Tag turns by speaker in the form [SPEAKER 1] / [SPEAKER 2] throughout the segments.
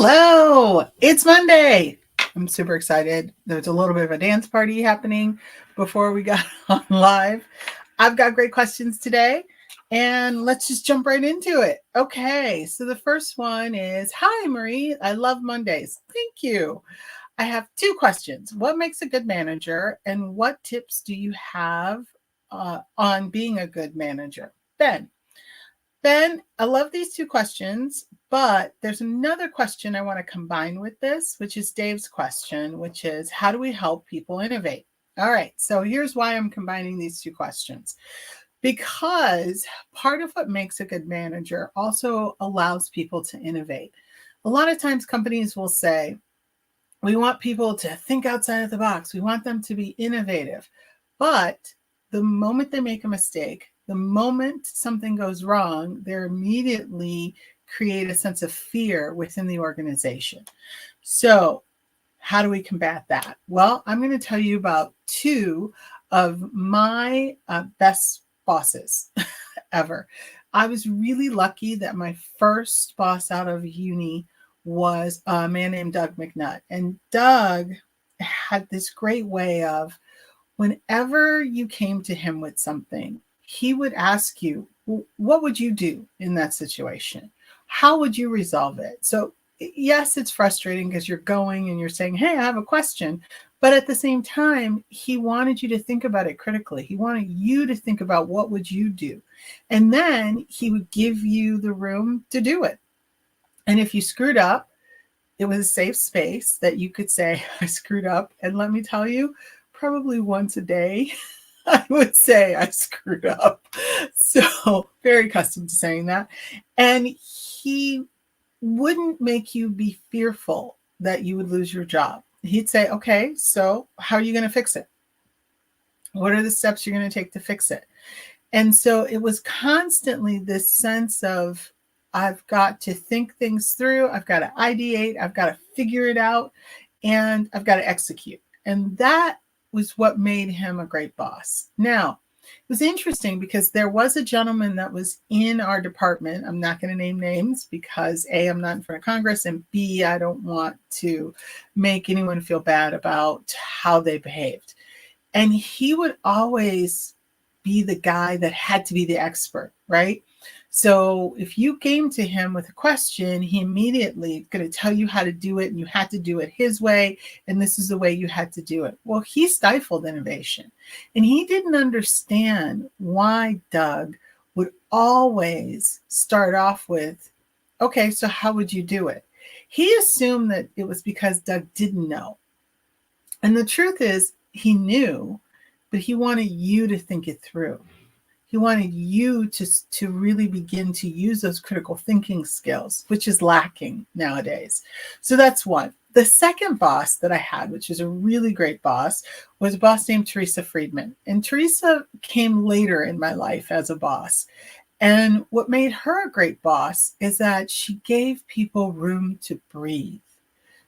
[SPEAKER 1] Hello, it's Monday. I'm super excited. There's a little bit of a dance party happening before we got on live. I've got great questions today, and let's just jump right into it. Okay, so the first one is, hi, Marie. I love Mondays. Thank you. I have two questions. What makes a good manager, and what tips do you have on being a good manager? Ben, I love these two questions, but there's another question I want to combine with this, which is Dave's question, which is, how do we help people innovate? All right, so here's why I'm combining these two questions. Because part of what makes a good manager also allows people to innovate. A lot of times companies will say, we want people to think outside of the box. We want them to be innovative. But the moment they make a mistake, the moment something goes wrong, they immediately create a sense of fear within the organization. So, how do we combat that? Well, I'm going to tell you about two of my best bosses ever. I was really lucky that my first boss out of uni was a man named Doug McNutt. And Doug had this great way of, whenever you came to him with something, he would ask you, what would you do in that situation? How would you resolve it? So, yes, it's frustrating because you're going and you're saying, hey, I have a question. But at the same time, he wanted you to think about it critically. He wanted you to think about what would you do. And then he would give you the room to do it. And if you screwed up, it was a safe space that you could say, I screwed up. And let me tell you, probably once a day, I would say I screwed up. So, very accustomed to saying that. And he wouldn't make you be fearful that you would lose your job. He'd say, okay, so how are you going to fix it? What are the steps you're going to take to fix it? And so it was constantly this sense of, I've got to think things through. I've got to ideate. I've got to figure it out, and I've got to execute. And that was what made him a great boss. Now, it was interesting because there was a gentleman that was in our department. I'm not going to name names because A, I'm not in front of Congress, and B, I don't want to make anyone feel bad about how they behaved. And he would always be the guy that had to be the expert, right? So if you came to him with a question, he immediately going to tell you how to do it, and you had to do it his way, and this is the way you had to do it. Well, he stifled innovation, and he didn't understand why Doug would always start off with, okay, so how would you do it? He assumed that it was because Doug didn't know. And the truth is, he knew, but he wanted you to think it through. He wanted you to really begin to use those critical thinking skills, which is lacking nowadays. So that's one. The second boss that I had, which is a really great boss, was a boss named Teresa Friedman. And Teresa came later in my life as a boss. And what made her a great boss is that she gave people room to breathe,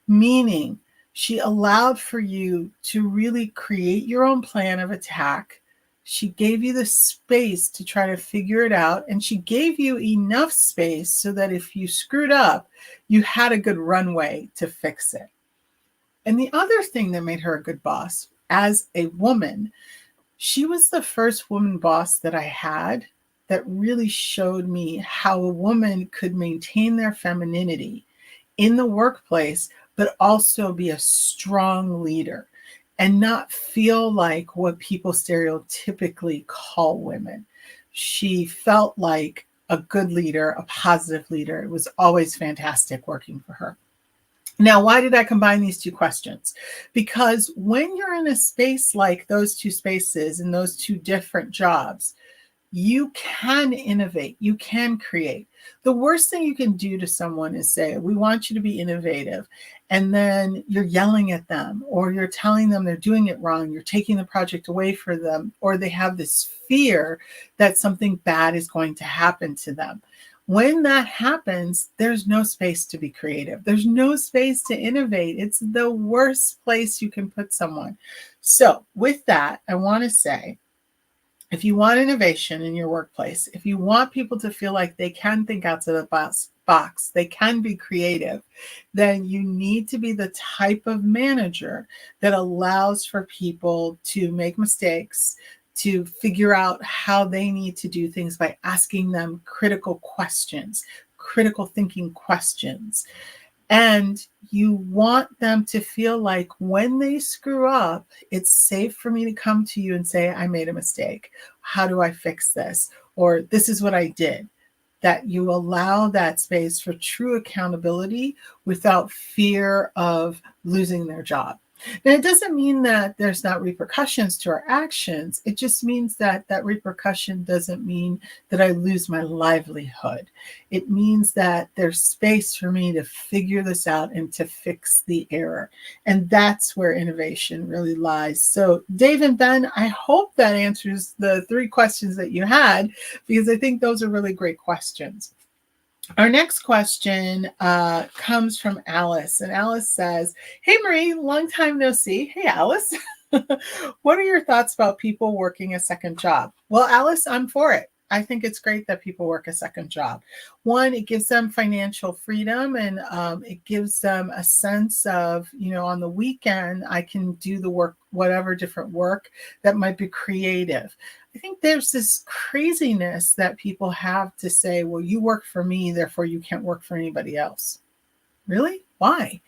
[SPEAKER 1] meaning she allowed for you to really create your own plan of attack. She gave you the space to try to figure it out, and she gave you enough space so that if you screwed up, you had a good runway to fix it. And the other thing that made her a good boss, as a woman, she was the first woman boss that I had that really showed me how a woman could maintain their femininity in the workplace, but also be a strong leader and not feel like what people stereotypically call women. She felt like a good leader, a positive leader. It was always fantastic working for her. Now, why did I combine these two questions? Because when you're in a space like those two spaces and those two different jobs, you can innovate, you can create. The worst thing you can do to someone is say, we want you to be innovative. And then you're yelling at them, or you're telling them they're doing it wrong. You're taking the project away from them, or they have this fear that something bad is going to happen to them. When that happens, there's no space to be creative. There's no space to innovate. It's the worst place you can put someone. So with that, I want to say, If you want innovation in your workplace, if you want people to feel like they can think outside the box, they can be creative, then you need to be the type of manager that allows for people to make mistakes, to figure out how they need to do things by asking them critical questions, critical thinking questions. And you want them to feel like when they screw up, it's safe for me to come to you and say, I made a mistake. How do I fix this? Or this is what I did. That you allow that space for true accountability without fear of losing their job. Now, it doesn't mean that there's not repercussions to our actions. It just means that that repercussion doesn't mean that I lose my livelihood. It means that there's space for me to figure this out and to fix the error. And that's where innovation really lies. So, Dave and Ben, I hope that answers the 3 questions that you had, because I think those are really great questions. Our next question comes from Alice, and Alice says, Hey Marie, long time no see. Hey Alice, what are your thoughts about people working a second job? Well, Alice, I'm for it. I think it's great that people work a second job. One, it gives them financial freedom, and it gives them a sense of, on the weekend, I can do the work, whatever different work that might be creative. I think there's this craziness that people have to say, well, you work for me, therefore you can't work for anybody else. Really? Why?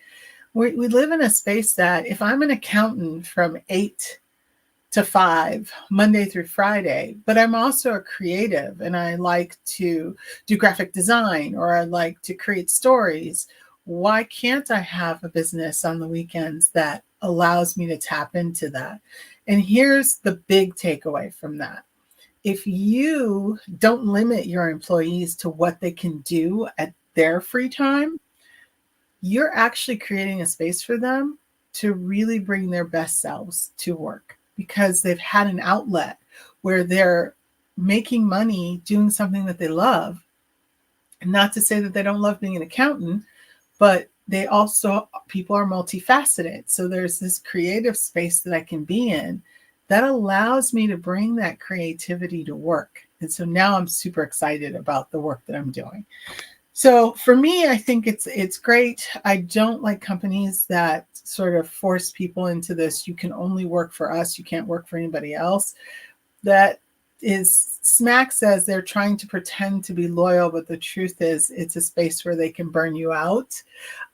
[SPEAKER 1] We live in a space that if I'm an accountant from 8 to 5, Monday through Friday, but I'm also a creative and I like to do graphic design or I like to create stories, why can't I have a business on the weekends that allows me to tap into that? And here's the big takeaway from that. If you don't limit your employees to what they can do at their free time, you're actually creating a space for them to really bring their best selves to work because they've had an outlet where they're making money doing something that they love. Not to say that they don't love being an accountant, but they also, people are multifaceted. So there's this creative space that I can be in that allows me to bring that creativity to work. And so now I'm super excited about the work that I'm doing. So for me, I think it's great. I don't like companies that sort of force people into this. You can only work for us. You can't work for anybody else. That is, Smack says they're trying to pretend to be loyal, but the truth is it's a space where they can burn you out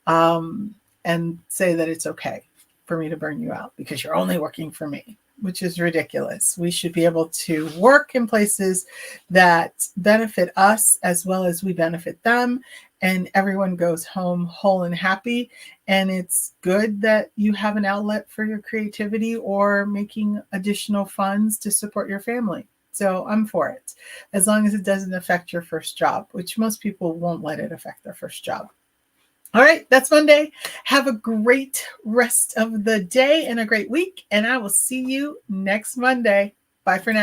[SPEAKER 1] and say that it's okay for me to burn you out because you're only working for me, which is ridiculous. We should be able to work in places that benefit us as well as we benefit them, and everyone goes home whole and happy. And it's good that you have an outlet for your creativity or making additional funds to support your family. So I'm for it, as long as it doesn't affect your first job, which most people won't let it affect their first job. All right, that's Monday. Have a great rest of the day and a great week, and I will see you next Monday. Bye for now.